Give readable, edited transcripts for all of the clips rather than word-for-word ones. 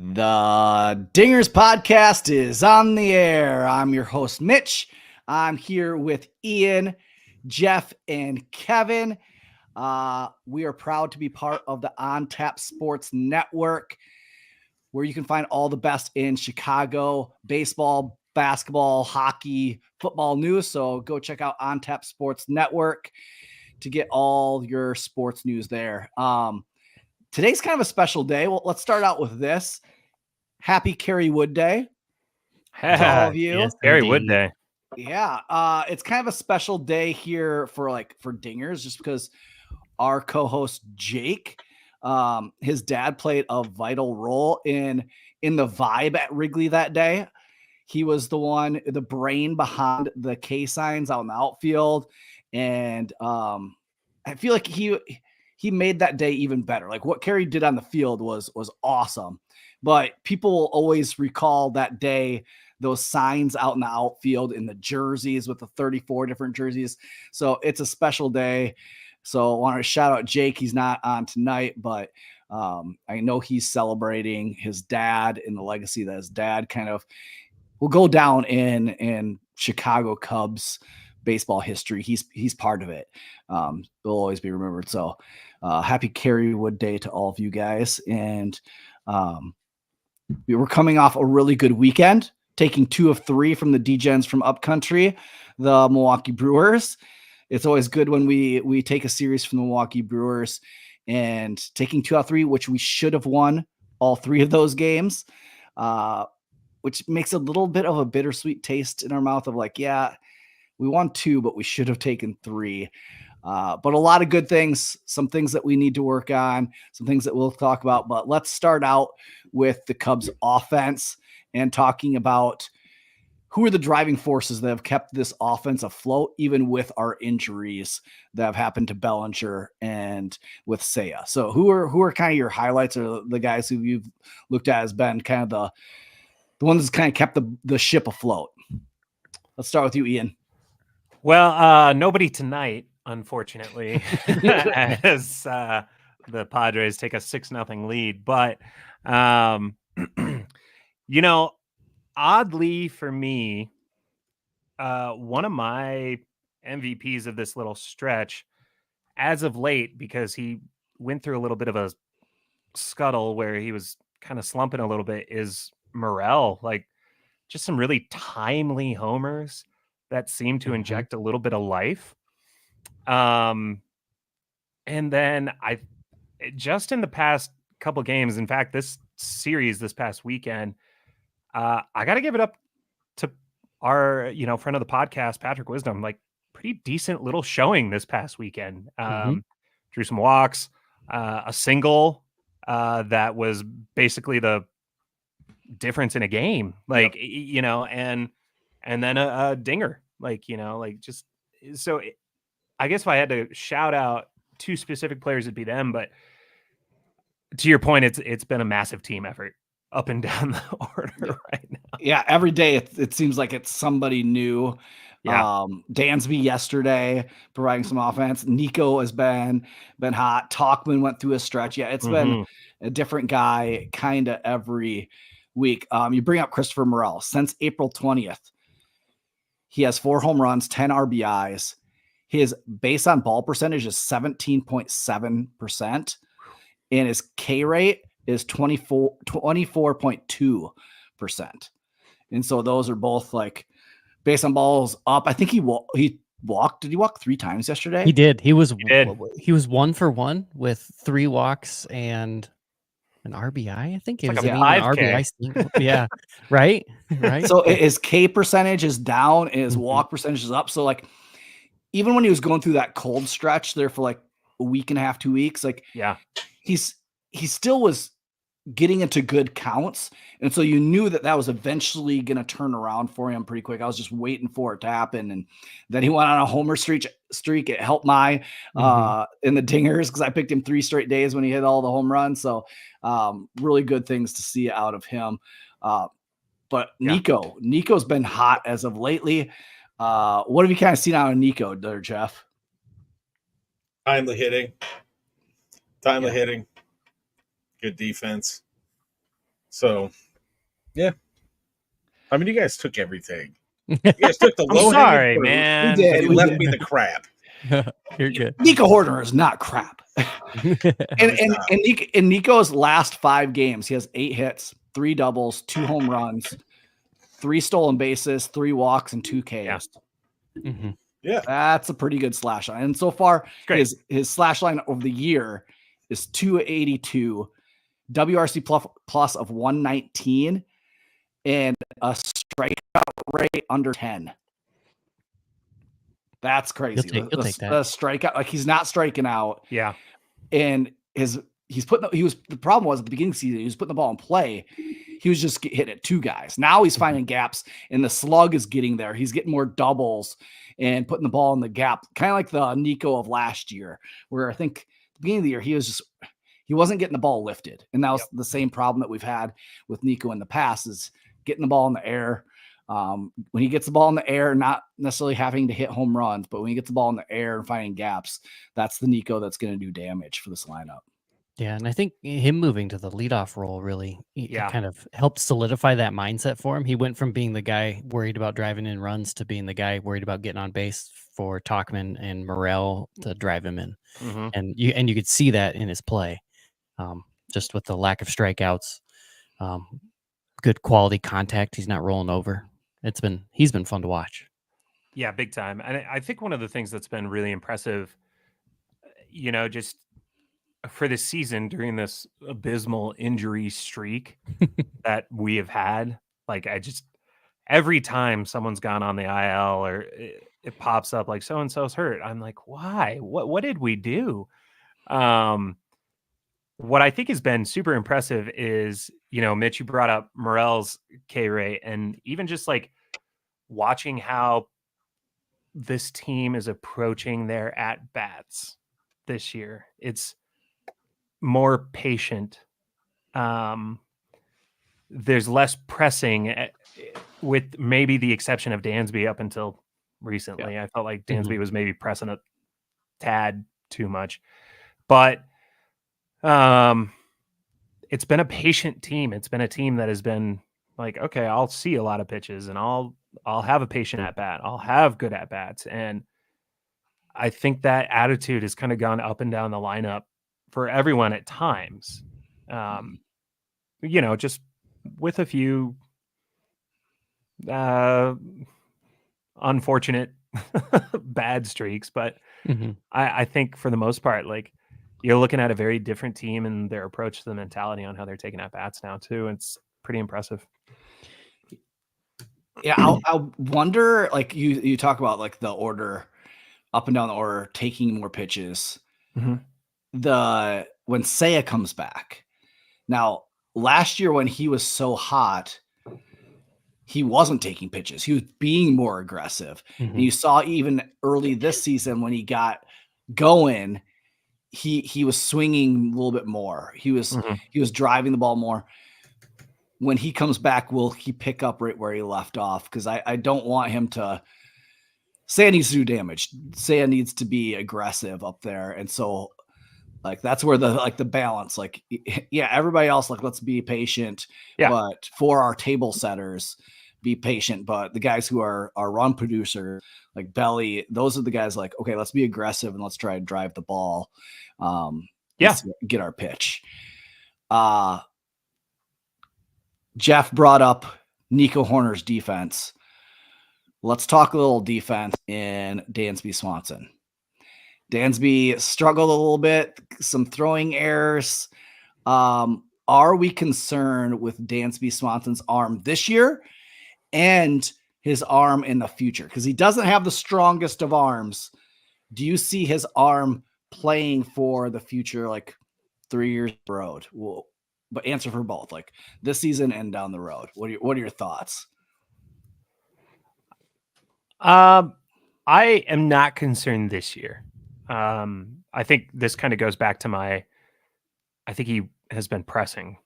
The Dingers podcast is on the air. I'm your host, Mitch. I'm here with Ian, Jeff, and Kevin. We are proud to be part of the On Tap Sports Network, where you can find all the best in Chicago baseball, basketball, hockey, football news. So go check out On Tap Sports Network to get all your sports news there. Today's kind of a special day. Well, let's start out with this. Happy Kerry Wood Day to all of you. Yes, Kerry Wood Day. Yeah. It's kind of a special day here for Dingers, just because our co-host Jake, his dad played a vital role in the vibe at Wrigley that day. He was the brain behind the K signs out in the outfield. And I feel like he made that day even better. Like what Kerry did on the field was awesome, but people will always recall that day, those signs out in the outfield in the jerseys with the 34 different jerseys. So it's a special day. So I want to shout out Jake. He's not on tonight, but I know he's celebrating his dad and the legacy that his dad kind of will go down in Chicago Cubs baseball history. He's part of it. He'll always be remembered. So happy Kerry Wood Day to all of you guys. And we were coming off a really good weekend, taking 2 of 3 from the D-Gens from Upcountry, the Milwaukee Brewers. It's always good when we take a series from the Milwaukee Brewers, and taking 2 out of 3, which we should have won all 3 of those games, which makes a little bit of a bittersweet taste in our mouth of like, yeah, we won 2, but we should have taken 3. But a lot of good things, some things that we need to work on, some things that we'll talk about. But let's start out with the Cubs offense and talking about who are the driving forces that have kept this offense afloat, even with our injuries that have happened to Bellinger and with Seiya. So who are kind of your highlights, or the guys who you've looked at as been kind of the ones that's kind of kept the ship afloat? Let's start with you, Ian. Well, nobody tonight, unfortunately, as the Padres take a 6-0 lead. But, oddly for me, one of my MVPs of this little stretch as of late, because he went through a little bit of a scuttle where he was kind of slumping a little bit, is Morel. Like just some really timely homers that seem to inject a little bit of life. And then just in the past couple games, in fact, this series this past weekend, I got to give it up to our, friend of the podcast, Patrick Wisdom, like pretty decent little showing this past weekend. Drew some walks, a single that was basically the difference in a game, like, and then a dinger, just so. I guess if I had to shout out 2 specific players, it'd be them. But to your point, it's been a massive team effort up and down the order right now. Yeah, every day it seems like it's somebody new. Yeah. Dansby yesterday providing some offense. Nico has been hot. Talkman went through a stretch. Yeah, it's been a different guy kind of every week. You bring up Christopher Morel. Since April 20th, he has 4 home runs, 10 RBIs. His base on ball percentage is 17.7%, and his K rate is 24.2%. And so those are both like base on balls up. I think he walked. Did he walk 3 times yesterday? He did. He was 1 for 1 with 3 walks and an RBI. I think it was like an RBI. Yeah, right. So his K percentage is down, and his walk percentage is up. So like, even when he was going through that cold stretch there for like a week and a half, 2 weeks, like, yeah, he still was getting into good counts. And so you knew that was eventually going to turn around for him pretty quick. I was just waiting for it to happen. And then he went on a homer streak. It helped my in the Dingers, because I picked him 3 straight days when he hit all the home runs. So really good things to see out of him. But Nico's been hot as of lately. What have you kind of seen out of Nico there, Jeff? Timely hitting. Good defense. So, yeah. I mean, you guys took everything. You guys took the I'm low sorry, hanging fruit, man. We did. and you left me the crap. You're good. Nico Horner is not crap. No, he's not. In Nico's last 5 games, he has 8 hits, 3 doubles, 2 home runs, 3 stolen bases, 3 walks, and 2 Ks. Mhm. Yeah. That's a pretty good slash line. And so far, Great. his slash line over the year is 282, WRC plus of 119, and a strikeout rate under 10. That's crazy. You'll take that. The strikeout, like he's not striking out. Yeah. And the problem was at the beginning of the season, he was putting the ball in play. He was just hitting at 2 guys. Now he's finding gaps, and the slug is getting there. He's getting more doubles and putting the ball in the gap, kind of like the Nico of last year, where I think at the beginning of the year, he wasn't getting the ball lifted. And that was the same problem that we've had with Nico in the past, is getting the ball in the air. When he gets the ball in the air, not necessarily having to hit home runs, but when he gets the ball in the air and finding gaps, that's the Nico that's going to do damage for this lineup. Yeah, and I think him moving to the leadoff role really Yeah. kind of helped solidify that mindset for him. He went from being the guy worried about driving in runs to being the guy worried about getting on base for Tauchman and Morel to drive him in. Mhm. And you could see that in his play, just with the lack of strikeouts, good quality contact. He's not rolling over. He's been fun to watch. Yeah, big time. And I think one of the things that's been really impressive, just for this season during this abysmal injury streak that we have had, like every time someone's gone on the IL or it pops up like so-and-so's hurt, I'm like, why? What did we do? What I think has been super impressive is, Mitch, you brought up Morel's K rate, and even just like watching how this team is approaching their at bats this year. It's more patient. There's less pressing, with maybe the exception of Dansby up until recently. I felt like Dansby was maybe pressing a tad too much, but it's been a patient team. It's been a team that has been like, okay, I'll see a lot of pitches and I'll have a patient at bat. I'll have good at bats. And I think that attitude has kind of gone up and down the lineup for everyone at times. Just with a few unfortunate bad streaks, but I think for the most part, like, you're looking at a very different team and their approach to the mentality on how they're taking at bats now too. It's pretty impressive. Yeah, I wonder, like you talk about like the order, up and down the order, taking more pitches. When Seiya comes back. Now, last year when he was so hot, he wasn't taking pitches. He was being more aggressive. And you saw even early this season when he got going, he was swinging a little bit more. He was driving the ball more. When he comes back, will he pick up right where he left off? Because I don't want him to. Seiya needs to do damage. Seiya needs to be aggressive up there, and so like that's where the balance. Like, yeah, everybody else, like, let's be patient. Yeah. But for our table setters, be patient. But the guys who are our run producer, like Belly, those are the guys like, okay, let's be aggressive and let's try to drive the ball. Get our pitch. Jeff brought up Nico Horner's defense. Let's talk a little defense in Dansby Swanson. Dansby struggled a little bit, some throwing errors. Are we concerned with Dansby Swanson's arm this year and his arm in the future? Because he doesn't have the strongest of arms. Do you see his arm playing for the future, like 3 years down the road? Well, but answer for both, like this season and down the road. What are your thoughts? I am not concerned this year. I think this kind of goes back to I think he has been pressing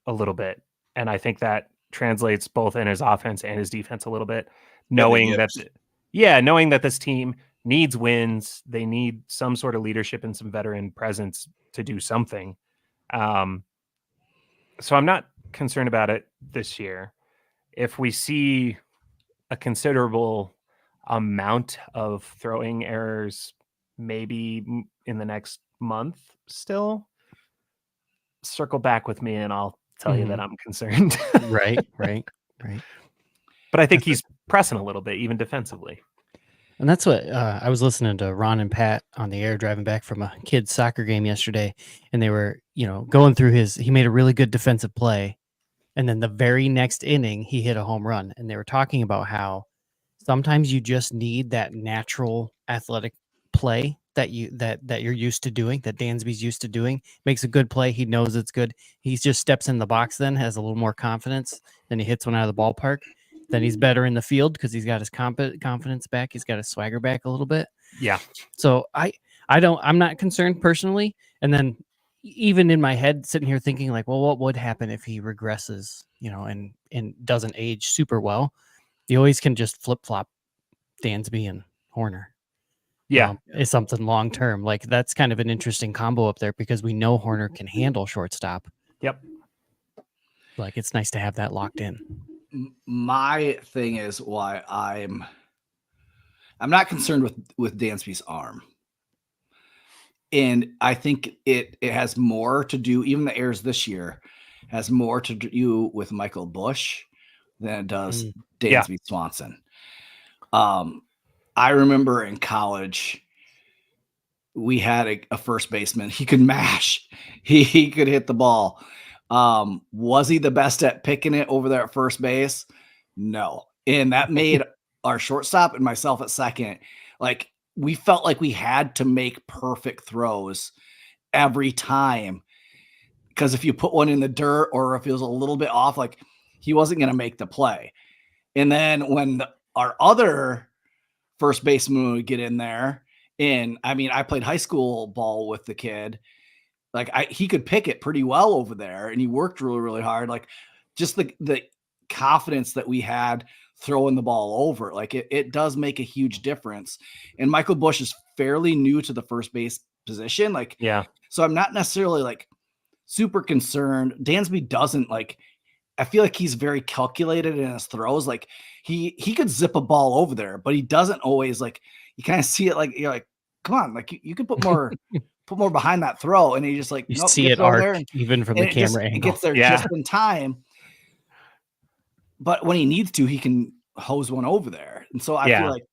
a little bit. And I think that translates both in his offense and his defense a little bit, knowing that this team needs wins. They need some sort of leadership and some veteran presence to do something. So I'm not concerned about it this year. If we see a considerable amount of throwing errors, maybe in the next month, still circle back with me and I'll tell you that I'm concerned. Right. But I think he's pressing a little bit, even defensively. And that's what I was listening to Ron and Pat on the air driving back from a kid's soccer game yesterday. And they were, going through he made a really good defensive play. And then the very next inning, he hit a home run. And they were talking about how sometimes you just need that natural athletic play that you're used to doing, that Dansby's used to doing. Makes a good play. He knows it's good. He just steps in the box then, has a little more confidence. Then he hits one out of the ballpark. Then he's better in the field because he's got his confidence back. He's got his swagger back a little bit. Yeah. So I'm not concerned personally. And then even in my head, sitting here thinking like, well, what would happen if he regresses, and doesn't age super well? You always can just flip flop Dansby and Horner. Yeah. It's something long term. Like that's kind of an interesting combo up there because we know Horner can handle shortstop. Yep. Like it's nice to have that locked in. My thing is why I'm not concerned with Dansby's arm. And I think it has more to do, even the errors this year, has more to do with Michael Busch than it does Dansby Swanson. I remember in college, we had a first baseman. He could mash. He could hit the ball. Was he the best at picking it over there at first base? No. And that made our shortstop and myself at second, like we felt like we had to make perfect throws every time. Because if you put one in the dirt or if it was a little bit off, like he wasn't going to make the play. And then when our other first baseman would get in there, and I mean, I played high school ball with the kid. Like he could pick it pretty well over there, and he worked really, really hard. Like just the confidence that we had throwing the ball over, like it does make a huge difference. And Michael Busch is fairly new to the first base position. Like, yeah. So I'm not necessarily like super concerned. Dansby doesn't like, I feel like he's very calculated in his throws. Like he could zip a ball over there, but he doesn't always like, you kind of see it like, you're like, come on, like you can put more, put more behind that throw. And he just like, you nope, see it arc even from the camera angle. It gets there just in time. But when he needs to, he can hose one over there. And so I feel like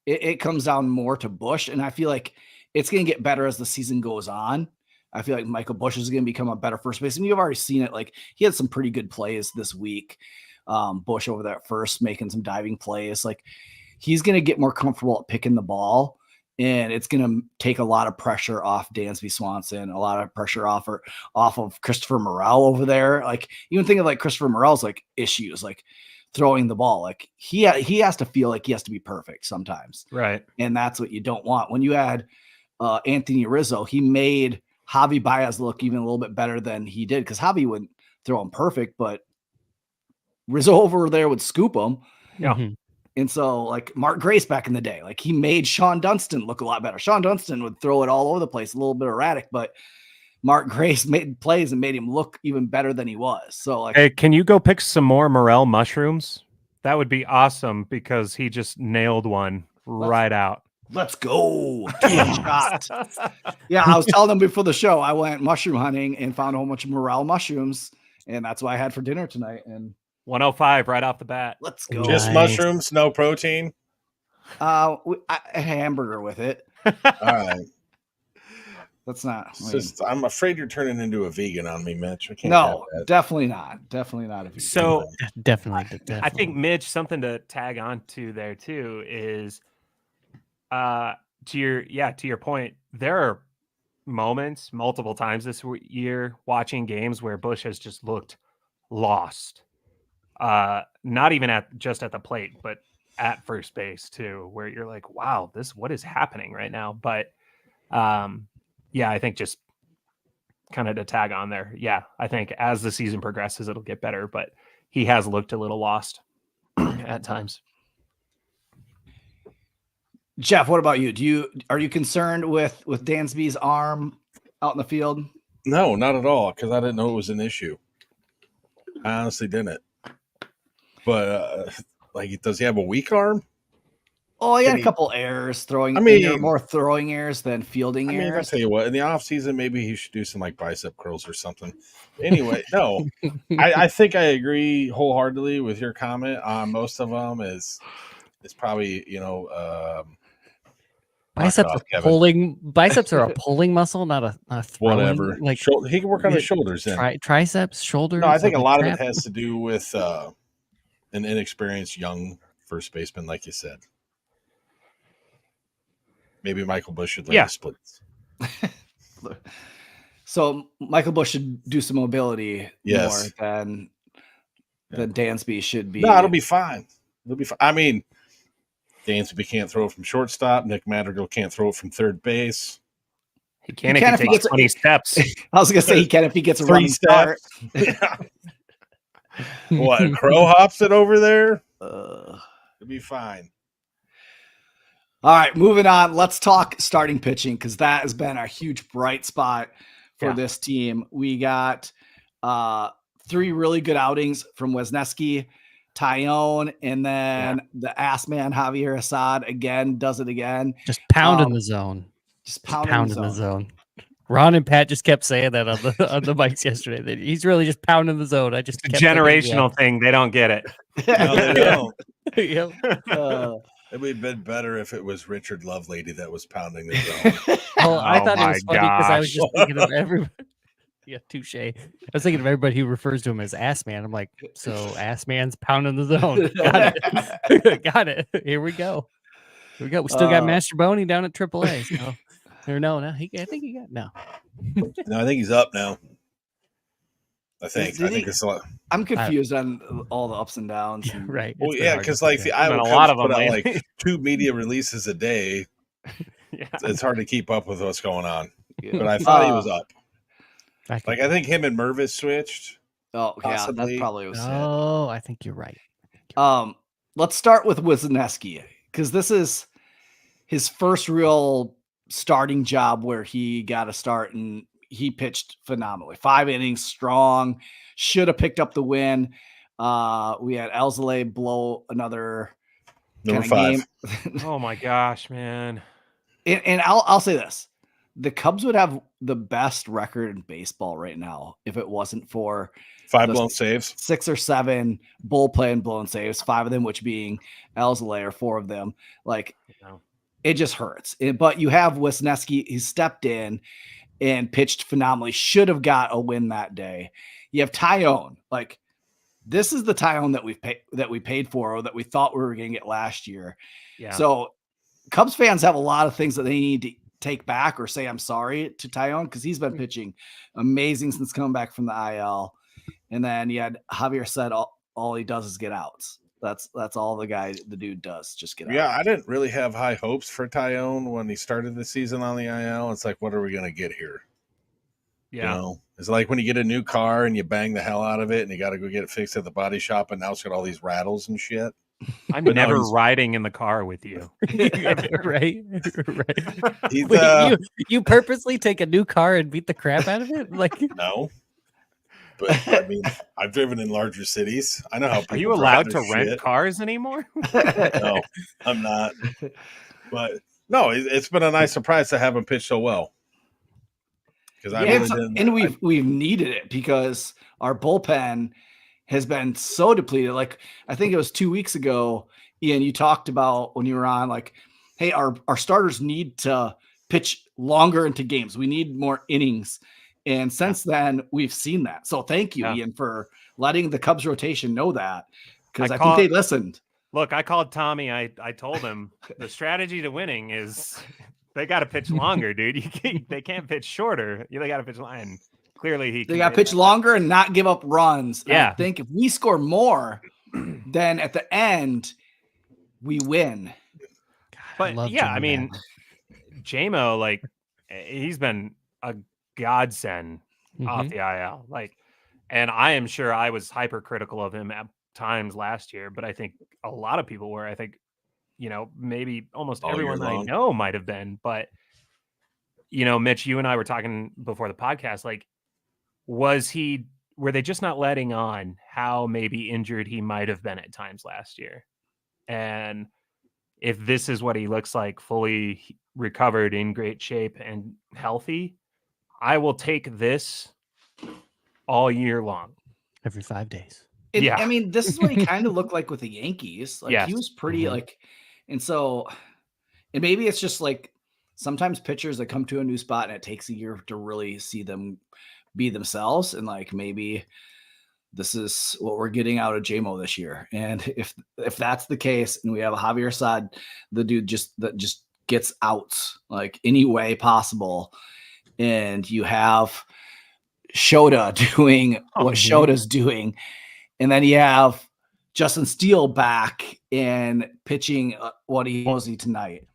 it comes down more to Busch. And I feel like it's going to get better as the season goes on. I feel like Michael Busch is going to become a better first baseman. You've already seen it. Like he had some pretty good plays this week. Busch over there at first, making some diving plays. Like he's going to get more comfortable at picking the ball, and it's going to take a lot of pressure off Dansby Swanson, a lot of pressure off of Christopher Morel over there. Like even think of like Christopher Morel's like issues, like throwing the ball. Like he has to feel like he has to be perfect sometimes. Right. And that's what you don't want. When you had Anthony Rizzo, he made Javi Baez look even a little bit better than he did, because Javi wouldn't throw him perfect, but Rizzo over there would scoop him. Yeah. Mm-hmm. And so like Mark Grace back in the day, like he made Sean Dunston look a lot better. Sean Dunston would throw it all over the place, a little bit erratic, but Mark Grace made plays and made him look even better than he was. So like, hey, can you go pick some more Morel mushrooms? That would be awesome, because he just nailed one right out. Let's go. Shot. Yeah, I was telling them before the show, I went mushroom hunting and found a whole bunch of Morel mushrooms, and that's what I had for dinner tonight. And 105 right off the bat. Let's go. Just mushrooms, no protein. A hamburger with it. All right. That's not. I'm afraid you're turning into a vegan on me, Mitch. I can't. No, definitely not. Definitely not a vegan. So definitely. I think Mitch, something to tag on to there too is, to your point, there are moments multiple times this year watching games where Busch has just looked lost. Not even at the plate, but at first base too, where you're like, wow, what is happening right now? But I think just kind of to tag on there. Yeah, I think as the season progresses, it'll get better, but he has looked a little lost at times. Jeff, what about you? Are you concerned with Dansby's arm out in the field? No, not at all, because I didn't know it was an issue. I honestly didn't. But like, does he have a weak arm? Oh, he had Can a he- couple errors throwing. I I mean, mean- more throwing errors than fielding I mean, I'll errors. tell you what. In the off season, maybe he should do some like bicep curls or something. Anyway, no, I think I agree wholeheartedly with your comment on most of them. Is probably Biceps off, are Kevin. pulling. Biceps are a pulling muscle, not a throwing. Whatever. Like He can work on his shoulders. Then triceps, shoulders. no, I think like a lot of trap. it has to do with an inexperienced young first baseman, like you said. Maybe Michael Bush should learn the splits. So Michael Bush should do some mobility Yes. more than Dansby should be. No, it'll be fine. It'll be fine. I mean, Dansby can't throw it from shortstop. Nick Madrigal can't throw it from third base. He can He if can he if he takes gets- 20 steps. I was gonna say he can if he gets a 3 running start. steps. What, Crow hops it over there? It'll be fine. All right, moving on. Let's talk starting pitching because that has been a huge bright spot for this team. We got 3 really good outings from Wisniewski, Tyone, and then the ass man Javier Assad again does it again. Just pounding the zone. Just Pounding pounding the zone. Ron and Pat just kept saying that on the mics yesterday. That he's really just pounding the zone. I just It's a kept thinking, generational thing. They don't get it. No, they don't. Yep. It would have been better if it was Richard Lovelady that was pounding the zone. Well, I Oh thought it my was funny because I was gosh. just thinking of everybody. Yeah, touche. I was thinking of everybody who refers to him as ass man. I'm like, so ass man's pounding the zone. Got it. Got it. Here we go. Here we go. We still got Master Boney down at AAA. So, or no, I think he got no. No, I think he's up now. I think. Did I think he- it's a lot. I'm confused on all the ups and downs. Yeah, right. Well, It's been yeah, hard to because like figure the out. Iowa Been a Cubs lot of put them out lately. like 2 media releases a day. Yeah. It's hard to keep up with what's going on. Yeah. But I thought he was up. I Like I think him and Mervis switched. Oh, yeah, that Possibly. probably was it. Oh, I think you're right. Let's start with Wisniewski because this is his first real starting job where he got a start and he pitched phenomenally. 5 innings, strong, should have picked up the win. We had Elzele blow another Number kinda 5. game. Oh my gosh, man. And I'll say this. The Cubs would have the best record in baseball right now if it wasn't for 5 the blown saves. 6 or 7 bullpen and blown saves, 5 of them which being Elzele or 4 of them. Like No. it just hurts. But you have Wisniewski, he stepped in and pitched phenomenally. Should have got a win that day. You have Tyone. Like this is the Tyone that we paid for or that we thought we were going to get last year. Yeah. So Cubs fans have a lot of things that they need to take back or say I'm sorry to Tyone because he's been pitching amazing since coming back from the IL. And then you had Javier said all he does is get outs. That's all the dude does, just get Yeah, out. I didn't really have high hopes for Tyone when he started the season on the IL. It's like, what are we going to get here? Yeah. You know, it's like when you get a new car and you bang the hell out of it and you got to go get it fixed at the body shop and now it's got all these rattles and shit. I'm But no, never he's- riding in the car with you. right. He's, Wait, you purposely take a new car and beat the crap out of it? Like no. But I mean, I've driven in larger cities. I know how people Are you drive allowed to their rent shit. cars anymore? No, I'm not. But no, it's been a nice surprise to have him pitch so well. Because I really didn't. And we've needed it because our bullpen has been so depleted. Like I think it was 2 weeks ago, Ian, you talked about when you were on, like, hey, our starters need to pitch longer into games. We need more innings. And since then, we've seen that. So thank you, Ian, for letting the Cubs rotation know that. Because I think they listened. Look, I called Tommy. I told him the strategy to winning is they got to pitch longer, dude. They can't pitch shorter. They got to pitch line. And clearly, they got to pitch longer and not give up runs. And Yeah. I think if we score more, then at the end, we win. But yeah, I mean, JMO, like, he's been a godsend off the IL. Like, and I am sure I was hypercritical of him at times last year, but I think a lot of people were. I think, maybe almost everyone that I know might have been. But, Mitch, you and I were talking before the podcast, like, was he were they just not letting on how maybe injured he might have been at times last year? And if this is what he looks like, fully recovered, in great shape and healthy, I will take this all year long. Every 5 days. And, Yeah. I mean, this is what he kind of looked like with the Yankees. Like he Yes. was pretty like, and so, and maybe it's just like sometimes pitchers that come to a new spot and it takes a year to really see them be themselves. And like maybe this is what we're getting out of JMO this year. And if that's the case, and we have a Javier Assad, the dude that just gets outs like any way possible, and you have Shota doing what Shota's doing, and then you have Justin Steele back and pitching what he was tonight.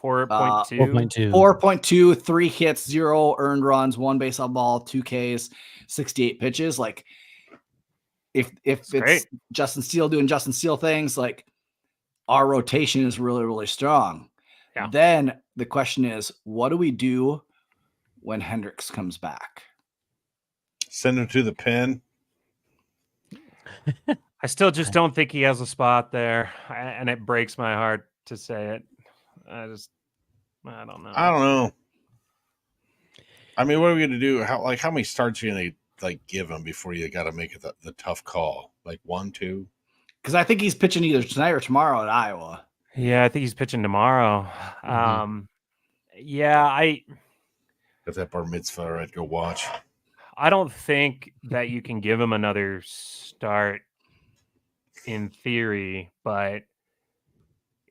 4.2. 4.2, 3 hits, 0 earned runs, 1 base on ball, 2 Ks, 68 pitches. Like if it's great. Justin Steele doing Justin Steele things, like our rotation is really, really strong. Yeah. Then the question is, what do we do when Hendricks comes back? Send him to the pen. I still just don't think he has a spot there, and it breaks my heart to say it. I don't know. I don't know. I mean, what are we going to do? How many starts are you going to give him before you got to make it the tough call? Like 1, 2? Because I think he's pitching either tonight or tomorrow at Iowa. Yeah, I think he's pitching tomorrow. Yeah, If that bar mitzvah, I'd go watch. I don't think that you can give him another start in theory, but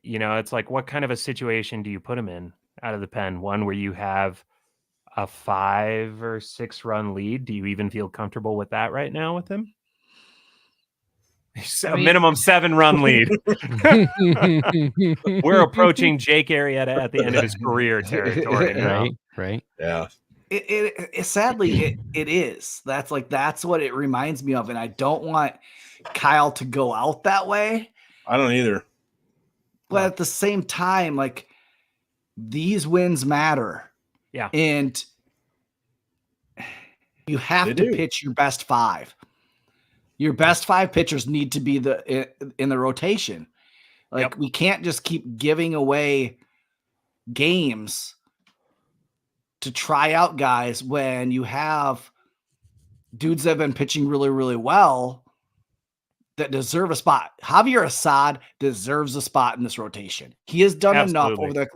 it's like, what kind of a situation do you put him in out of the pen? One where you have a 5 or 6 run lead. Do you even feel comfortable with that right now with him? A minimum 7 run lead. We're approaching Jake Arrieta at the end of his career territory now. Right. Yeah. It sadly it is. That's what it reminds me of, and I don't want Kyle to go out that way. I don't either. But at the same time, like, these wins matter. Yeah. And you have to pitch your best 5. Your best 5 pitchers need to be in the rotation. Like, we can't just keep giving away games to try out guys when you have dudes that have been pitching really, really well that deserve a spot. Javier Assad deserves a spot in this rotation. He has done enough over the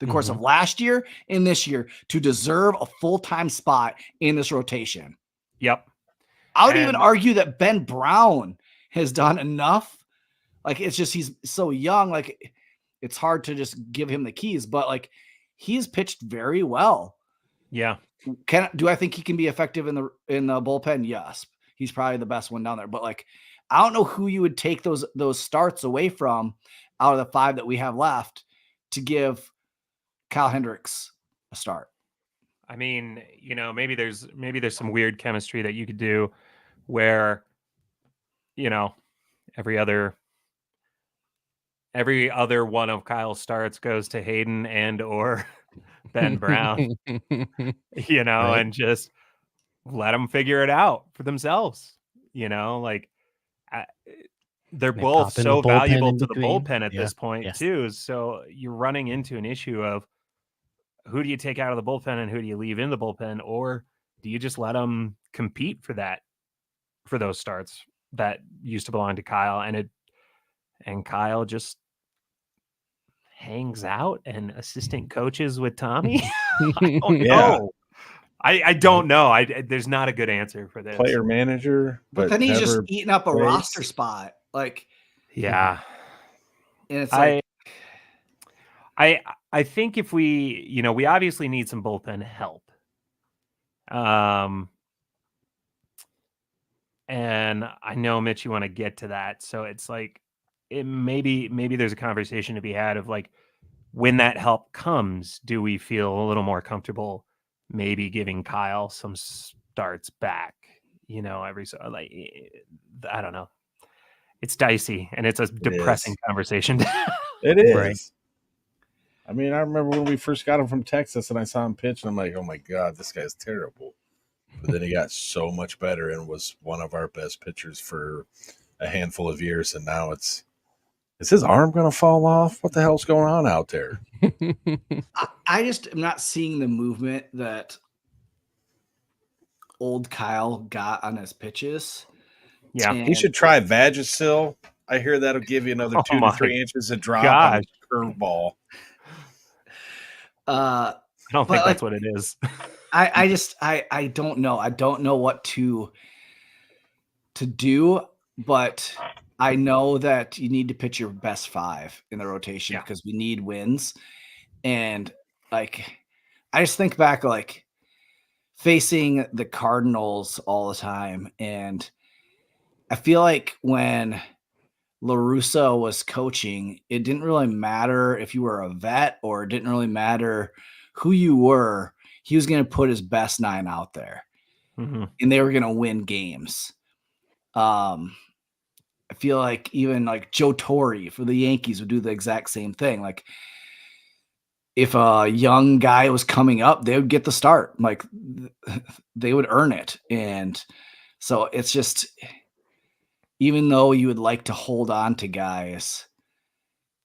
course of last year and this year to deserve a full-time spot in this rotation. Yep. I would even argue that Ben Brown has done enough. Like, it's just he's so young. Like, it's hard to just give him the keys, but like, he's pitched very well. Yeah. Do I think he can be effective in the bullpen? Yes. He's probably the best one down there. But like, I don't know who you would take those starts away from out of the 5 that we have left to give Kyle Hendricks a start. I mean, maybe there's some weird chemistry that you could do where, every other one of Kyle's starts goes to Hayden and or Ben Brown, Right. and just let them figure it out for themselves. Like, they're both so valuable to the bullpen at this point too. So you're running into an issue of, who do you take out of the bullpen and who do you leave in the bullpen, or do you just let them compete for those starts that used to belong to Kyle, and Kyle just hangs out and assistant coaches with Tommy? I don't know. I don't know. There's not a good answer for this. Player manager, but then he's just eating up a roster spot. Like, yeah. And it's like, I think if we obviously need some bullpen help. And I know, Mitch, you want to get to that. So it's like, maybe there's a conversation to be had of like, when that help comes, do we feel a little more comfortable maybe giving Kyle some starts back, every so, like, I don't know. It's dicey, and it's a depressing conversation. It is. Right. I mean, I remember when we first got him from Texas and I saw him pitch, and I'm like, oh my God, this guy's terrible. but then he got so much better and was one of our best pitchers for a handful of years. And now is his arm going to fall off? What the hell's going on out there? I just am not seeing the movement that old Kyle got on his pitches. Yeah. He should try Vagisil. I hear that'll give you another 2 to 3 inches of drop on a curveball. I don't think that's what it is. I don't know. I don't know what to do, but I know that you need to pitch your best 5 in the rotation because we need wins. And like, I just think back like facing the Cardinals all the time. And I feel like when LaRusso was coaching, it didn't really matter if you were a vet or it didn't really matter who you were. He was going to put his best 9 out there and they were going to win games. I feel like even like Joe Torre for the Yankees would do the exact same thing. Like if a young guy was coming up, they would get the start. Like they would earn it. And so it's just, even though you would like to hold on to guys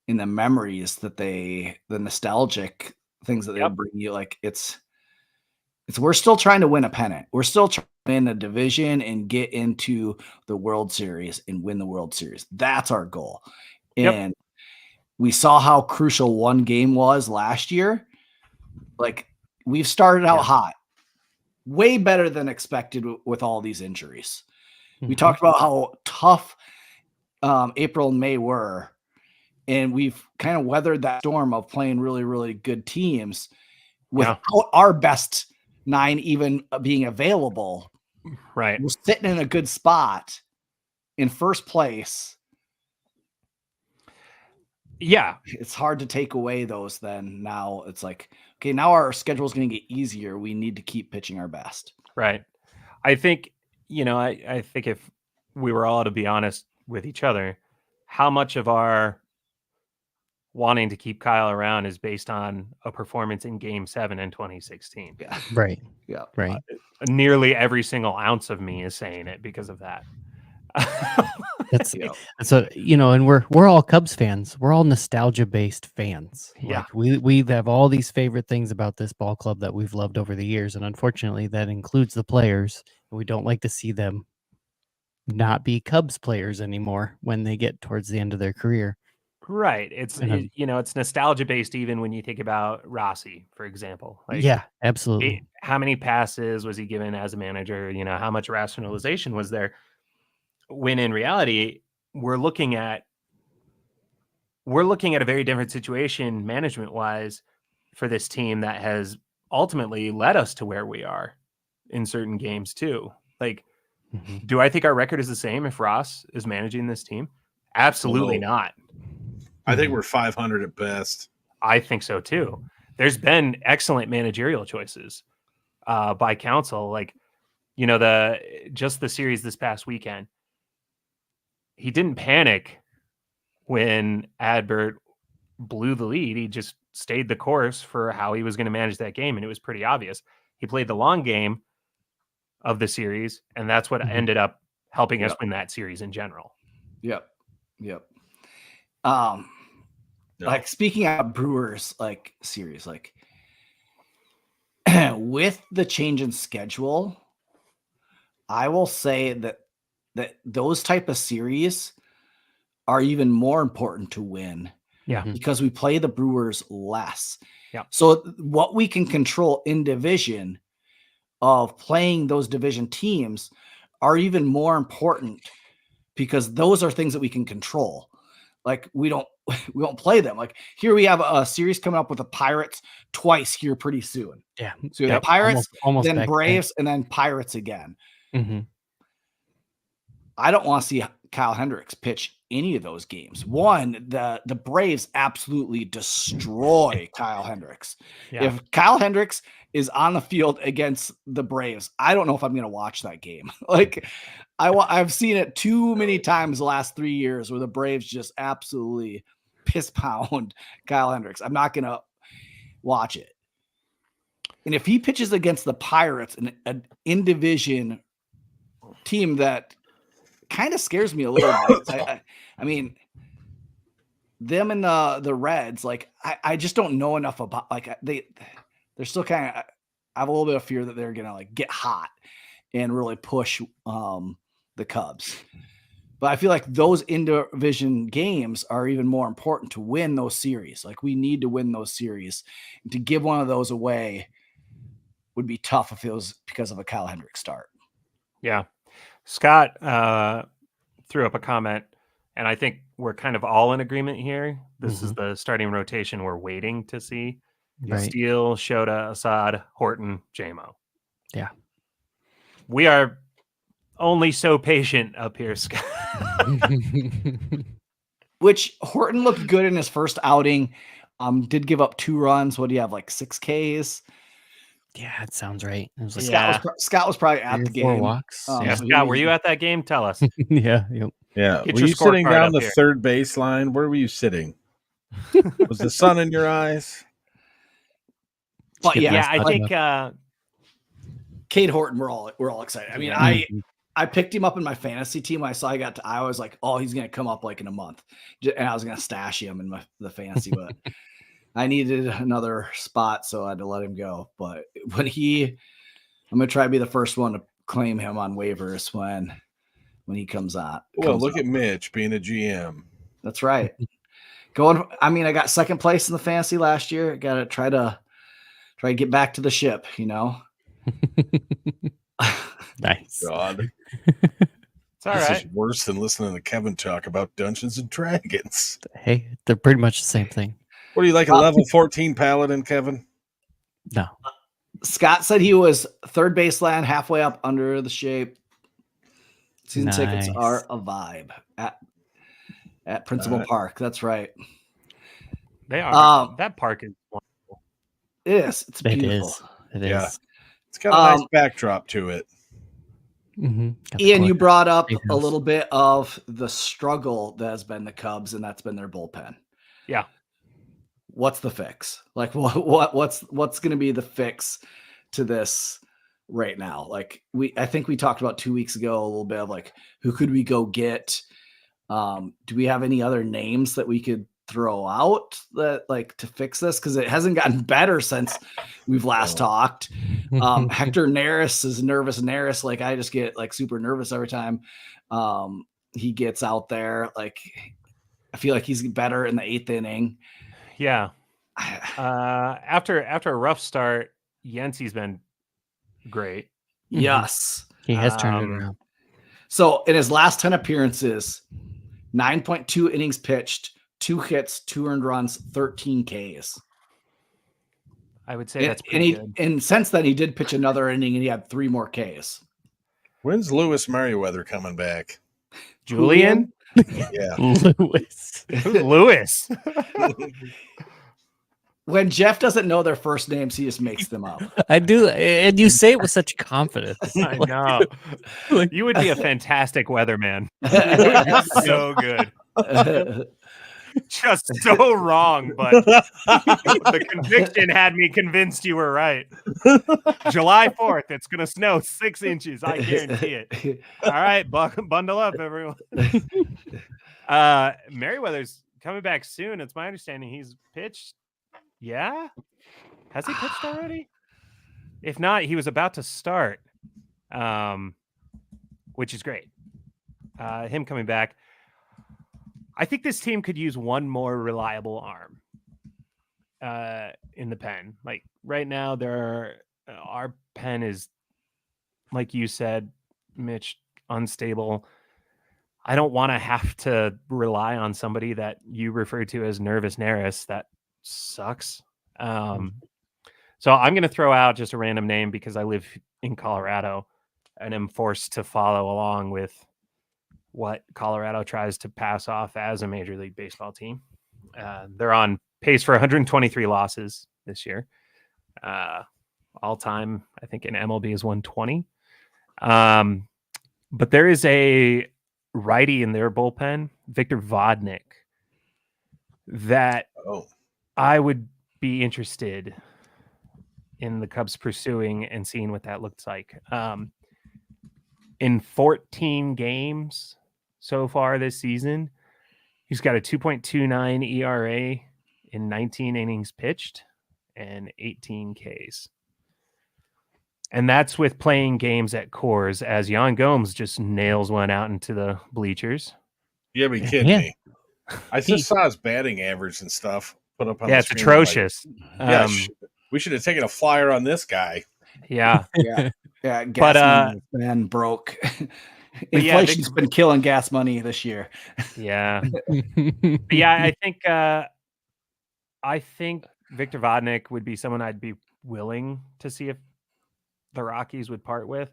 in the memories that the nostalgic things that they bring you, like it's we're still trying to win a pennant. We're still trying to win a division and get into the World Series and win the World Series. That's our goal. And we saw how crucial one game was last year. Like we've started out hot, way better than expected with all these injuries. We talked about how tough April and May were, and we've kind of weathered that storm of playing really, really good teams without our best 9 even being available. Right. We're sitting in a good spot in first place. Yeah. It's hard to take away those then. Now it's like, okay, now our schedule is going to get easier. We need to keep pitching our best. Right. I think, I think if we were all to be honest with each other, how much of our wanting to keep Kyle around is based on a performance in Game 7 in 2016. Yeah. Right. Yeah. Right. Nearly every single ounce of me is saying it because of that. That's and we're all Cubs fans. We're all nostalgia based fans. Yeah. Like we have all these favorite things about this ball club that we've loved over the years, and unfortunately that includes the players. We don't like to see them not be Cubs players anymore when they get towards the end of their career. Right. It's nostalgia based even when you think about Rossi, for example. Like, yeah, absolutely. How many passes was he given as a manager? How much rationalization was there? When in reality, we're looking at a very different situation management wise for this team that has ultimately led us to where we are in certain games too. Like, do I think our record is the same if Ross is managing this team? Absolutely not. I think we're 500 at best. I think so too. There's been excellent managerial choices by council. Like, the series this past weekend, he didn't panic when Adbert blew the lead. He just stayed the course for how he was going to manage that game. And it was pretty obvious. He played the long game of the series, and that's what ended up helping us win that series in general. Yep. Like speaking of Brewers, like series, like with the change in schedule, I will say that those type of series are even more important to win. Yeah. Because we play the Brewers less. Yeah. So what we can control in division of playing those division teams are even more important because those are things that we can control. Like we don't play them. Like here we have a series coming up with the Pirates twice here pretty soon. Yeah. So the Pirates, almost then Braves, and then Pirates again. Mm-hmm. I don't want to see Kyle Hendricks pitch any of those games. One, the Braves absolutely destroy Kyle Hendricks. Yeah. If Kyle Hendricks is on the field against the Braves, I don't know if I'm going to watch that game. Like I've seen it too many times the last 3 years where the Braves just absolutely piss pound Kyle Hendricks. I'm not going to watch it. And if he pitches against the Pirates, an in-division team that kind of scares me a little bit. I mean, them and the Reds, like I just don't know enough about, like they're still kind of, I have a little bit of fear that they're gonna like get hot and really push the Cubs. But I feel like those in-division games are even more important to win those series. Like we need to win those series. And to give one of those away would be tough if it was because of a Kyle Hendricks start. Yeah. Scott threw up a comment, and I think we're kind of all in agreement here. This is the starting rotation we're waiting to see. Right. Steele, Shota, Assad, Horton, JMO. Yeah. We are only so patient up here, Scott. Which Horton looked good in his first outing. Did give up 2 runs. What do you have, like 6 Ks? Yeah, it sounds right. It was like Scott was probably at the 4 game. walks. Yeah, Scott, were you at that game? Tell us. Yeah. Yep. Yeah. Get Were your you sitting scorecard down up the here. third baseline? Where were you sitting? Was the sun in your eyes? But Get yeah, Yeah, I messed think Cade Horton, we're all excited. I mean, Yeah. I picked him up in my fantasy team. When I saw he got to Iowa, I was like, oh, he's gonna come up like in a month, and I was gonna stash him in the fantasy, but I needed another spot, so I had to let him go. But I'm gonna try to be the first one to claim him on waivers when he comes out. Well, look at Mitch being a GM. That's right. I got second place in the fantasy last year. Got to try to get back to the ship, you know. Nice. God, it's all this right. is worse than listening to Kevin talk about Dungeons and Dragons. Hey, they're pretty much the same thing. What are you, like a level 14 paladin, Kevin? No. Scott said he was third baseline, halfway up under the shape. Season tickets Nice. are a vibe at Principal Park. That's right. They are. That park is wonderful. It is. It's beautiful. It is. Yeah. It's got a nice backdrop to it. Mm-hmm. Ian, you brought up a little bit of the struggle that has been the Cubs, and that's been their bullpen. Yeah. What's the fix? Like, what's going to be the fix to this right now? Like, I think we talked about 2 weeks ago a little bit of like, who could we go get? Do we have any other names that we could throw out that like to fix this? Because it hasn't gotten better since we've last talked. Hector Neris is nervous. Neris, like I just get like super nervous every time he gets out there. Like I feel like he's better in the 8th inning. Yeah. After a rough start, Yancey's been great. Yes. He has turned it around. So in his last 10 appearances, 9.2 innings pitched, 2 hits, 2 earned runs, 13 Ks. I would say that's pretty good. And since then, he did pitch another inning, and he had 3 more Ks. When's Lewis Merriweather coming back? Julian? Yeah. Lewis. Who's Lewis? When Jeff doesn't know their first names, he just makes them up. I do, and you say it with such confidence. I know. You would be a fantastic weatherman. So good. Just so wrong, but the conviction had me convinced you were right. July 4th, it's going to snow 6 inches. I guarantee it. All right, bundle up, everyone. Merriweather's coming back soon. It's my understanding he's pitched. Yeah? Has he pitched already? If not, he was about to start, which is great. Him coming back. I think this team could use one more reliable arm in the pen. Like right now, our pen is, like you said, Mitch, unstable. I don't want to have to rely on somebody that you refer to as Nervous Neris. That sucks. So I'm going to throw out just a random name because I live in Colorado and am forced to follow along with what Colorado tries to pass off as a Major League Baseball team. They're on pace for 123 losses this year. All time, I think in MLB is 120. But there is a righty in their bullpen, Victor Vodnik, that I would be interested in the Cubs pursuing and seeing what that looks like. In 14 games so far this season, he's got a 2.29 ERA in 19 innings pitched and 18 Ks. And that's with playing games at Coors, as Jan Gomes just nails one out into the bleachers. You gotta be kidding Yeah. me. I just saw his batting average and stuff put up on the It's screen. atrocious. We should have taken a flyer on this guy. Yeah. Yeah, gas But, money has been broke. Inflation's been killing gas money this year. Yeah. But yeah, I think Victor Vodnik would be someone I'd be willing to see if the Rockies would part with.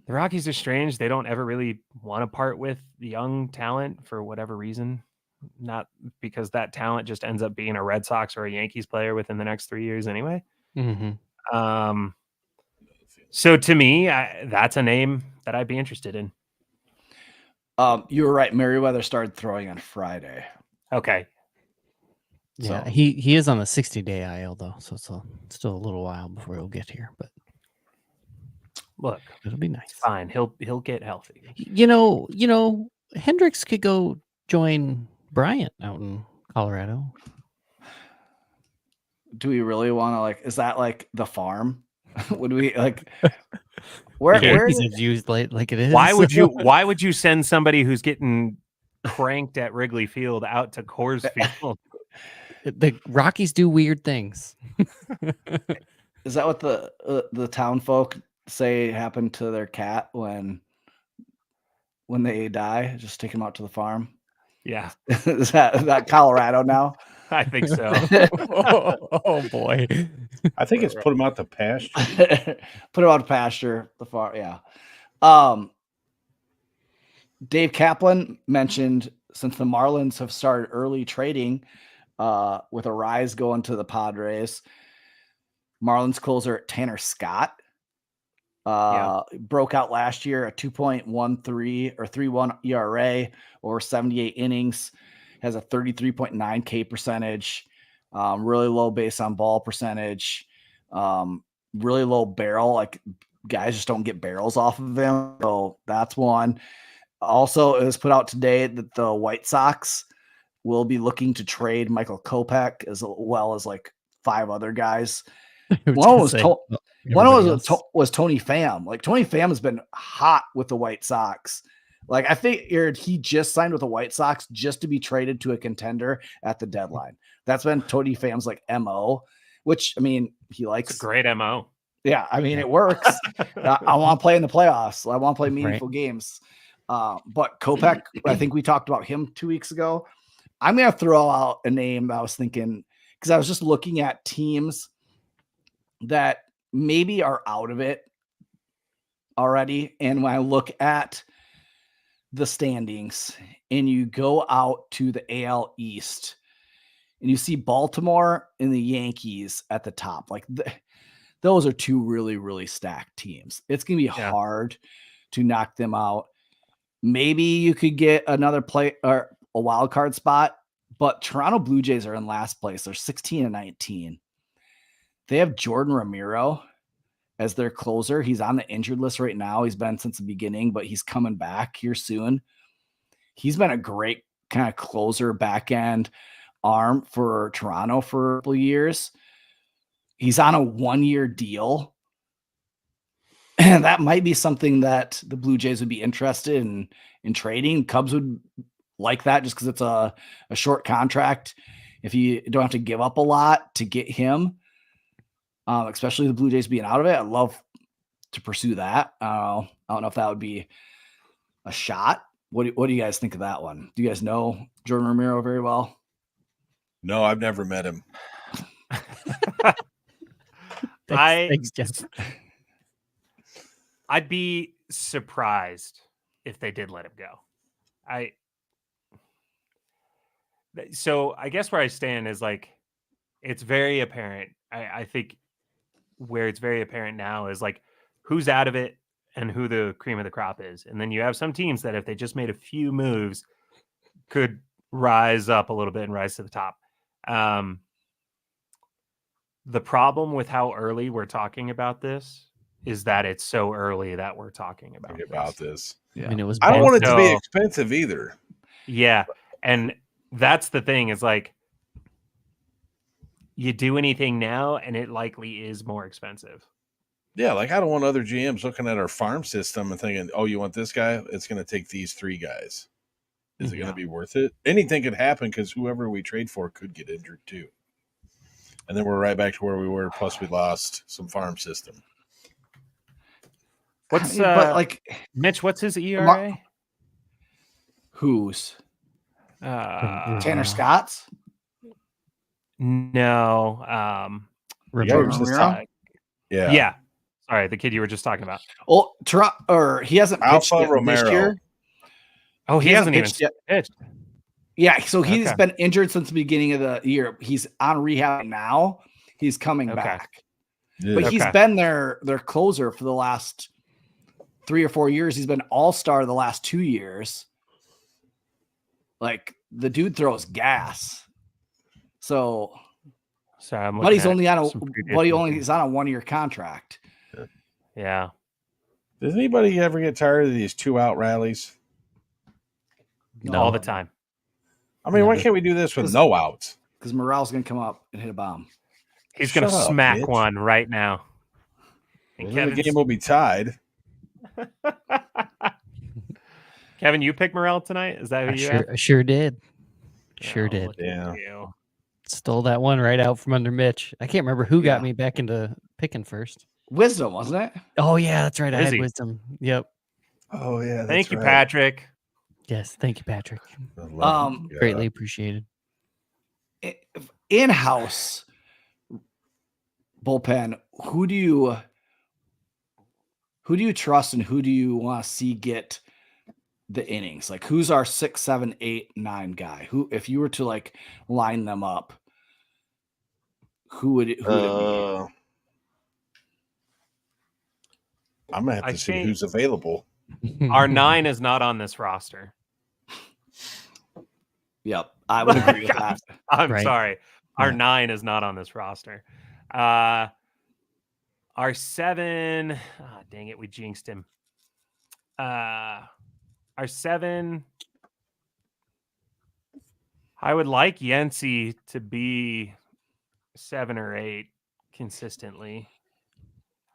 The Rockies are strange. They don't ever really want to part with young talent for whatever reason. Not because that talent just ends up being a Red Sox or a Yankees player within the next 3 years anyway. Mm-hmm. So to me, that's a name that I'd be interested in. You were right. Merriweather started throwing on Friday. Okay. Yeah, So- he is on the 60-day IL though, so it's still a little while before he'll get here, but Look, it'll be nice. it's fine. He'll get healthy. You know, Hendricks could go join Bryant out in Colorado. Do we really want to is that like the farm? Would we where Yankees have used like it is. Why would you send somebody who's getting cranked at Wrigley Field out to Coors Field? The Rockies do weird things? is that what the town folk say happened to their cat when they die? Just take them out to the farm. Yeah, Is that Colorado now? I think so. oh boy. I think it's put him out to pasture. Put them out to pasture. The farm, yeah. Dave Kaplan mentioned since the Marlins have started early trading, with a rise going to the Padres, Marlins closer Tanner Scott broke out last year, a 2.13 or 3.1 ERA over 78 innings, has a 33.9 K percentage, really low base on ball percentage, really low barrel. Like guys just don't get barrels off of him. So that's one. Also, it was put out today that the White Sox will be looking to trade Michael Kopech as well as like 5 other guys. One was Tony Pham. Like Tony Pham has been hot with the White Sox. Like I figured he just signed with the White Sox just to be traded to a contender at the deadline. That's been Tony Pham's like MO, which I mean he likes. It's a great MO. Yeah, I mean it works. I want to play in the playoffs. I want to play meaningful games. But Kopech, I think we talked about him 2 weeks ago. I'm gonna throw out a name I was thinking because I was just looking at teams that maybe are out of it already. And when I look at the standings and you go out to the AL East and you see Baltimore and the Yankees at the top, like those are 2 really, really stacked teams. It's going to be hard to knock them out. Maybe you could get another play or a wild card spot, but Toronto Blue Jays are in last place. They're 16-19. They have Jordan Romero as their closer. He's on the injured list right now. He's been since the beginning, but he's coming back here soon. He's been a great kind of closer back end arm for Toronto for a couple of years. He's on a 1-year deal. And that might be something that the Blue Jays would be interested in trading. Cubs would like that just because it's a short contract. If you don't have to give up a lot to get him, especially the Blue Jays being out of it, I'd love to pursue that. I don't know if that would be a shot. What do you guys think of that one? Do you guys know Jordan Romero very well? No, I've never met him. Thanks, Jeff. I'd be surprised if they did let him go. So I guess where I stand is like, it's very apparent. I think where it's very apparent now is like who's out of it and who the cream of the crop is. And then you have some teams that if they just made a few moves could rise up a little bit and rise to the top. The problem with how early we're talking about this is that it's so early that we're talking about this. Yeah. I mean, it was. I don't Ben want it to be So- expensive either. Yeah. And that's the thing is like, you do anything now and it likely is more expensive. Yeah, like I don't want other GMs looking at our farm system and thinking, "Oh, you want this guy? It's going to take these 3 guys. Is it going to be worth it?" Anything could happen because whoever we trade for could get injured too, and then we're right back to where we were. Plus, we lost some farm system. What's but like Mitch, what's his ERA? who's Tanner Scott's? No. Rivera. Romero? Yeah. Sorry, the kid you were just talking about. Oh, or he hasn't pitched Alpha yet Romero. this year. Oh, he hasn't even pitched yet. pitched. Yeah, so he's Okay. been injured since the beginning of the year. He's on rehab now. He's coming Okay. back. Yeah. But he's Okay. been their closer for the last 3 or 4 years. He's been all-star the last 2 years. Like the dude throws gas. So, Sorry, I'm but he's looking only at on some previous he's on a 1-year contract. Yeah. Does anybody ever get tired of these 2-out rallies? All the time. I mean, why Never. can't we do this with no outs? Because Morel's gonna come up and hit a bomb. He's going to Shut up, smack Mitch. one right now. And Well, then the Kevin's- game will be tied. Kevin, you picked Morel tonight? Is that who you have? I sure did. Sure Oh, did. look at Yeah. you. Stole that one right out from under Mitch. I can't remember who got Yeah. me back into picking first. Wisdom, wasn't it? Oh yeah, that's right. I had Wizzy. wisdom. Yep. Oh yeah, Thank you, Patrick. Yes. Thank you, Patrick. Greatly Greatly appreciated. In-house bullpen. Who do you trust and who do you want to see get the innings? Like who's our 6, 7, 8, 9 guy? Who, if you were to like line them up, who would it be? I'm gonna have I to see think- who's available. Our 9 is not on this roster. Yep, I would agree with that. I'm Right. sorry. Our Yeah. 9 is not on this roster. Our 7, dang it, we jinxed him. Our 7, I would like Yancey to be 7 or 8 consistently.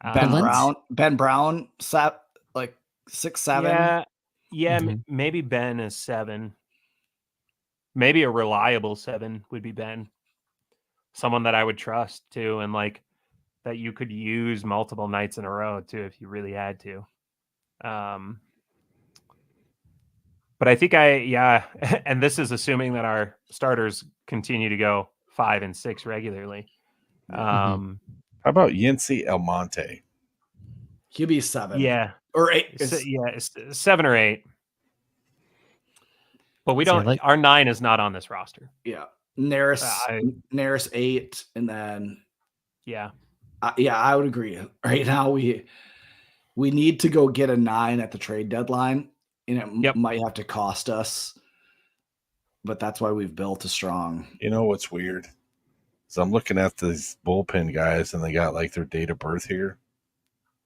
Ben Brown sat like 6, 7. Yeah, Mhm. maybe Ben is 7. Maybe a reliable 7 would be Ben. Someone that I would trust too, and like that you could use multiple nights in a row too if you really had to. But I think and this is assuming that our starters continue to go 5 and 6 regularly. How about Yency Almonte? He'll be 7. Yeah, Or 8. it's 7 or 8. But we See, I don't. like- Our 9 is not on this roster. Yeah. Naris, I- Naris 8, and then Yeah, I would agree. Right now we need to go get a 9 at the trade deadline, and it Yep. might have to cost us. But that's why we've built a strong. You know what's weird? So I'm looking at these bullpen guys, and they got like their date of birth here.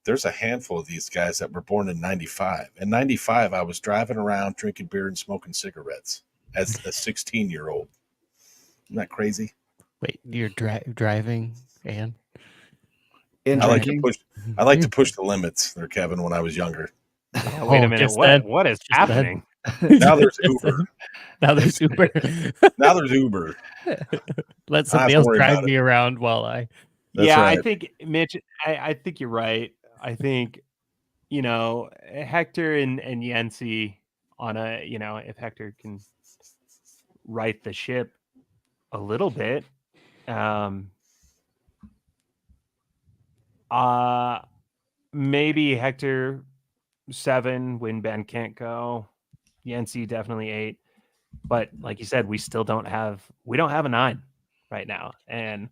There's a handful of these guys that were born in 95. In 95, I was driving around drinking beer and smoking cigarettes as a 16-year-old. Isn't that crazy? Wait, you're driving and In I like to drinking. push. I like to push the limits there, Kevin. When I was younger. Yeah, wait a minute. just then. What is Just then. happening? Now there's Just Uber. now there's Uber. Now there's Uber. Let I somebody have else to worry drive about me around while I. That's Yeah, I right. think Mitch. I think you're right. I think Hector and Yancey on a if Hector can right the ship a little bit. Maybe Hector 7 when Ben can't go. Yancey definitely 8. But like you said, we don't have a 9 right now. And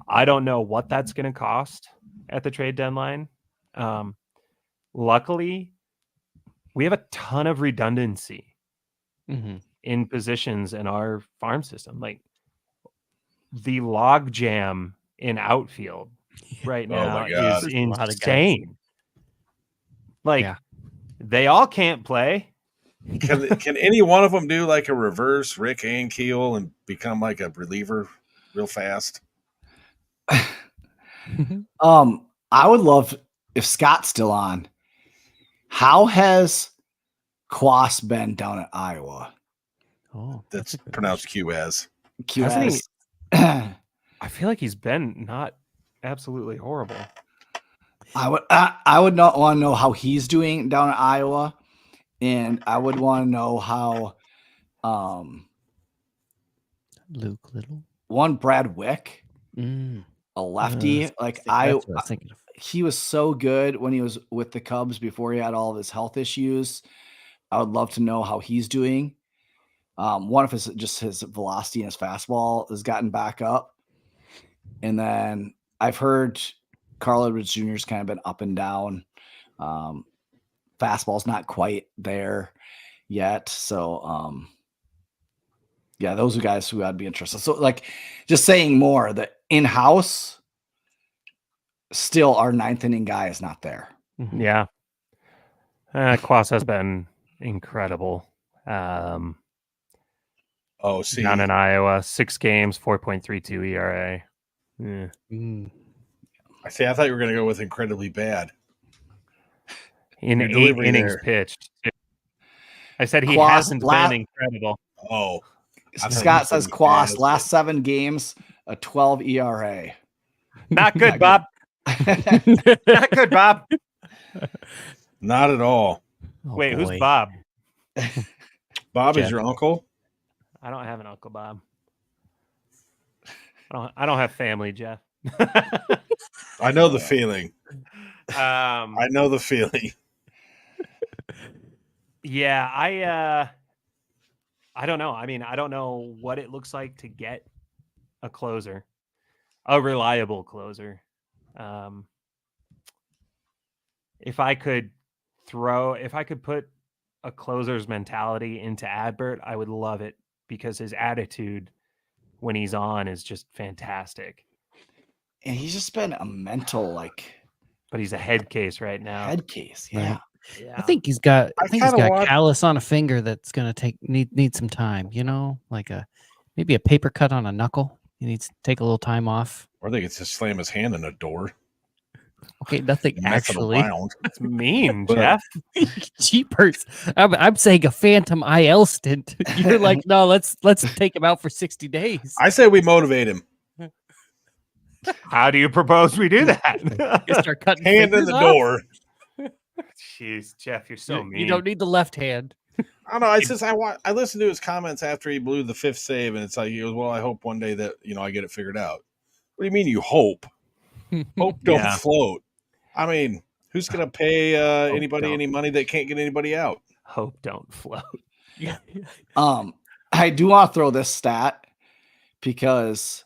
I don't know what that's going to cost at the trade deadline. Luckily, we have a ton of redundancy Mhm. in positions in our farm system. Like the log jam in outfield right Oh now my God. is There's a lot of guys. insane. Like Yeah. they all can't play. Can any one of them do like a reverse Rick Ankiel and become like a reliever real fast? I would love if Scott's still on. How has Quas been down at Iowa? Oh, That's a good pronounced question. Q as. Hasn't he- QS. I feel like he's been not absolutely horrible. I would not want to know how he's doing down at Iowa, and I would want to know how Luke Little. one Brad Wick, Mm. a lefty, That's what I was thinking of. he was so good when he was with the Cubs before he had all of his health issues. I would love to know how he's doing. One of his velocity and his fastball has gotten back up. And then I've heard Carl Edwards Jr.'s kind of been up and down. Fastball's not quite there yet. So, yeah, those are guys who I'd be interested. So, like, just saying more, the in-house, still our ninth inning guy is not there. Mhm. Yeah. Quas has been incredible. Oh, see, Down in Iowa, 6 games, 4.32 ERA. Yeah. Mm. I thought you were going to go with incredibly bad. In Your 8 delivery innings there. pitched. I said he Quas hasn't la- been incredible. Oh, I thought you Scott said says he Quas, has last 7 games, a 12 ERA. Not good, Not Bob. Not good, Bob. Not at all. Oh, Wait, who's boy. Bob? Bob is Jeff. your uncle? I don't have an Uncle Bob. I don't have family, Jeff. I know the feeling. I I know the feeling. Yeah, I don't know. I mean, I don't know what it looks like to get a closer, a reliable closer. If I could put a closer's mentality into Adbert, I would love it because his attitude when he's on is just fantastic. And he's just been a mental, But he's a head case right now. head case. Yeah. Right. Yeah. I think he's got kinda want- callus on a finger that's gonna need some time, like maybe a paper cut on a knuckle. He needs to take a little time off. Or they could just slam his hand in a door. Okay, nothing Messing actually. around. That's mean, But- Jeff. Jeepers. I'm saying a phantom IL stint. You're like, no, let's take him out for 60 days. I say we motivate him. How do you propose we do that? You start cutting Hand in fingers the off. door. Jeez, Jeff, you're so mean. You don't need the left hand. I don't know. It's just I listened to his comments after he blew the 5th save, and it's like he goes, "Well, I hope one day that I get it figured out." What do you mean you hope? Hope don't Yeah. float. I mean, who's gonna pay anybody don't. any money that can't get anybody out? Hope don't float. Yeah. I do want to throw this stat because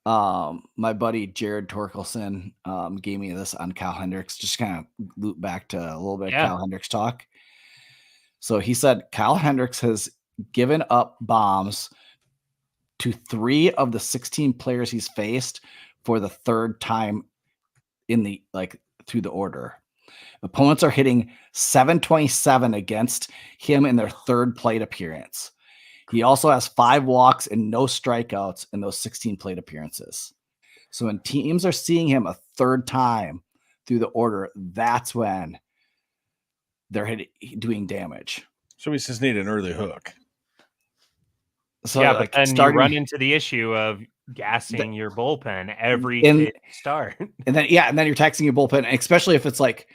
my buddy Jared Torkelson gave me this on Kyle Hendricks, just kind of loop back to a little bit of Kyle Hendricks talk. So he said Kyle Hendricks has given up bombs to 3 of the 16 players he's faced for the 3rd time in the through the order. Opponents are hitting .727 against him in their 3rd plate appearance. He also has 5 walks and no strikeouts in those 16 plate appearances. So when teams are seeing him a 3rd time through the order, that's when they're doing damage. So we just need an early hook. So yeah, but then you run into the issue of gassing your bullpen every start. And then you're taxing your bullpen, especially if it's like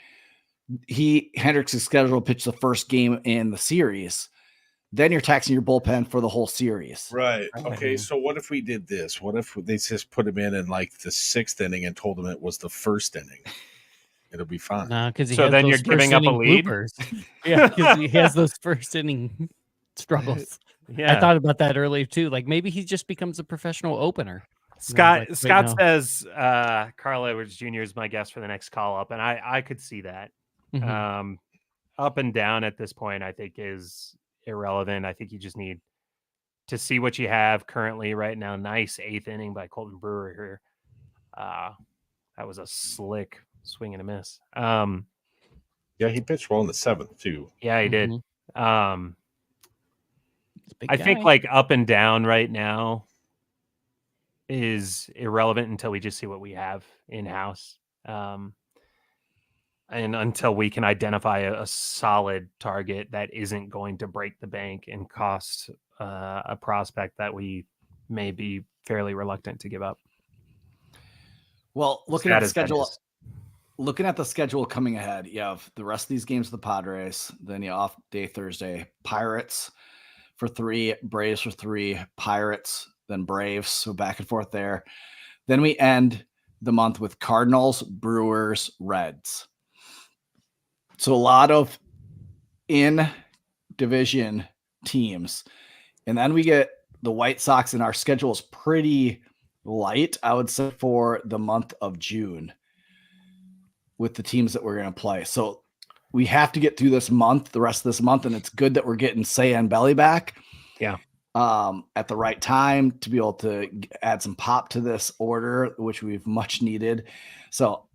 Hendricks is scheduled to pitch the first game in the series. Then you're taxing your bullpen for the whole series. Right. Okay. So what if we did this? What if they just put him in like the 6th inning and told him it was the 1st inning? It'll be fine. No, because So then you're giving up a lead? Yeah, because he has those 1st inning struggles. Yeah. I thought about that earlier too. Like maybe he just becomes a professional opener. Scott no. says Carl Edwards Jr. is my guest for the next call up, and I could see that. Mhm. Up and down at this point, I think is irrelevant. I think you just need to see what you have currently right now. Nice 8th inning by Colton Brewer here. That was a slick swing and a miss. Yeah, he pitched well in the 7th too. Yeah, he did. He's a big I think guy. like up and down right now is irrelevant until we just see what we have in house. And until we can identify a solid target that isn't going to break the bank and cost a prospect that we may be fairly reluctant to give up. Well, looking Sad at the as that schedule, is. looking at the schedule coming ahead, you have the rest of these games with the Padres, then you off day Thursday, Pirates for 3, Braves for 3, Pirates, then Braves, so back and forth there. Then we end the month with Cardinals, Brewers, Reds. So a lot of in division teams. And then we get the White Sox, and our schedule is pretty light, I would say, for the month of June with the teams that we're going to play. So we have to get through this month, the rest of this month, and it's good that we're getting Seiya and Belly back. Yeah. At the right time to be able to add some pop to this order, which we've much needed. So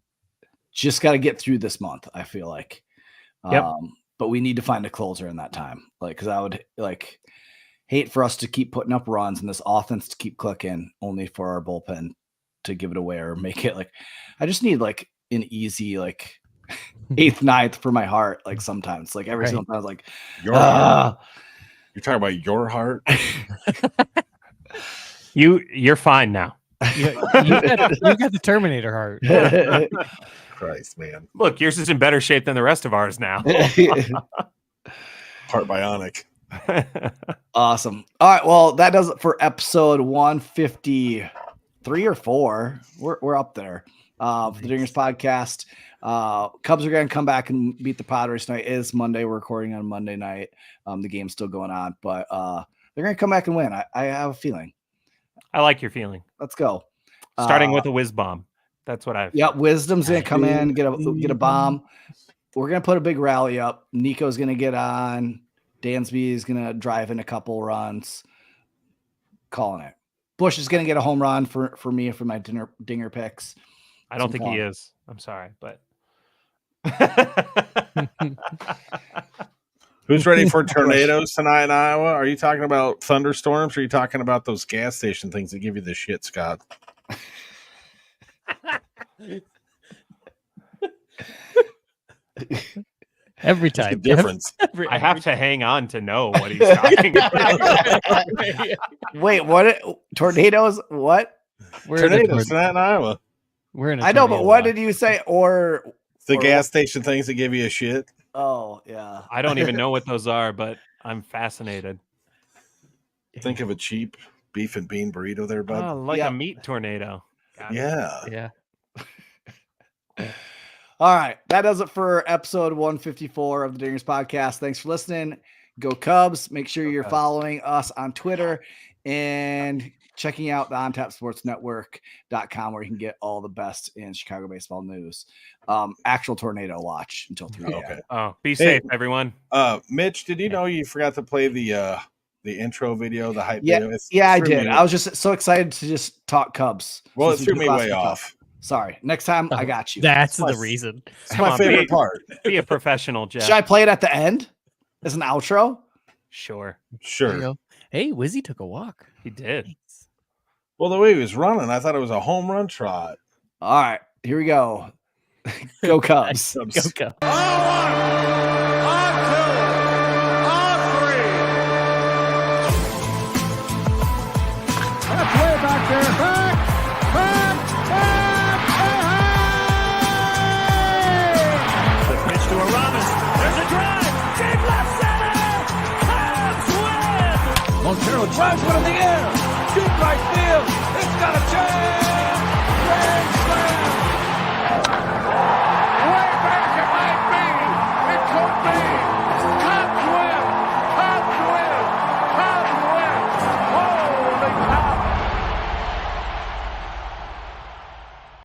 just got to get through this month, I feel like. Yep. But we need to find a closer in that time. Like, because I would hate for us to keep putting up runs and this offense to keep clicking only for our bullpen to give it away or make it like, I just need like an easy, like 8th, 9th for my heart. Like sometimes, like every single time I was like, Your heart. You're talking about your heart. You're fine now. You got the Terminator heart. Christ, man. Look, yours is in better shape than the rest of ours now. Heart bionic. Awesome. All right. Well, that does it for episode 153 or 4. We're up there for the Dingers podcast. Cubs are going to come back and beat the Padres tonight. It is Monday. We're recording on Monday night. The game's still going on, but they're going to come back and win. I have a feeling. I like your feeling. Let's go. Starting with a whiz bomb. That's what I've. Yeah, Wisdom's going to come in, get a bomb. We're going to put a big rally up. Nico's going to get on. Dansby is going to drive in a couple runs. Calling it. Bush is going to get a home run for me for my dinger picks. I don't think he is. I'm sorry, but Who's ready for tornadoes tonight in Iowa? Are you talking about thunderstorms or are you talking about those gas station things that give you the shit, Scott? Every What's the time. difference? I have to hang on to know what he's talking about. Wait, what? Tornadoes? What? Tornadoes tonight in Iowa. We're in. I know, but what did you say? The or gas station things that give you a shit. Oh, yeah. I don't even know what those are, but I'm fascinated. Think of a cheap beef and bean burrito there, bud. Oh, like Yeah. a meat tornado. Got it. Yeah. Yeah. All right. That does it for episode 154 of the Dingers podcast. Thanks for listening. Go Cubs. Make sure you're following us on Twitter and checking out the OnTapSportsNetwork.com where you can get all the best in Chicago baseball news. Actual tornado watch until 3 a.m. Okay. Oh, be safe, everyone. Mitch, did you know you forgot to play the intro video, the hype Yeah, video? I did. I was just so excited to just talk Cubs. Well, it since we threw did me last way week. off. Sorry. Next time, I got you. That's My- the reason. It's Come my on, favorite part. Be a professional, Jeff. Should I play it at the end as an outro? Sure, There you Sure. go. Hey, Wizzy took a walk. he did. Thanks. Well, the way he was running, I thought it was a home run trot. All right. Here we go. Go Cubs. Go, go. Montero drives one in the air. Deep right field. It's got a chance. Grand slam.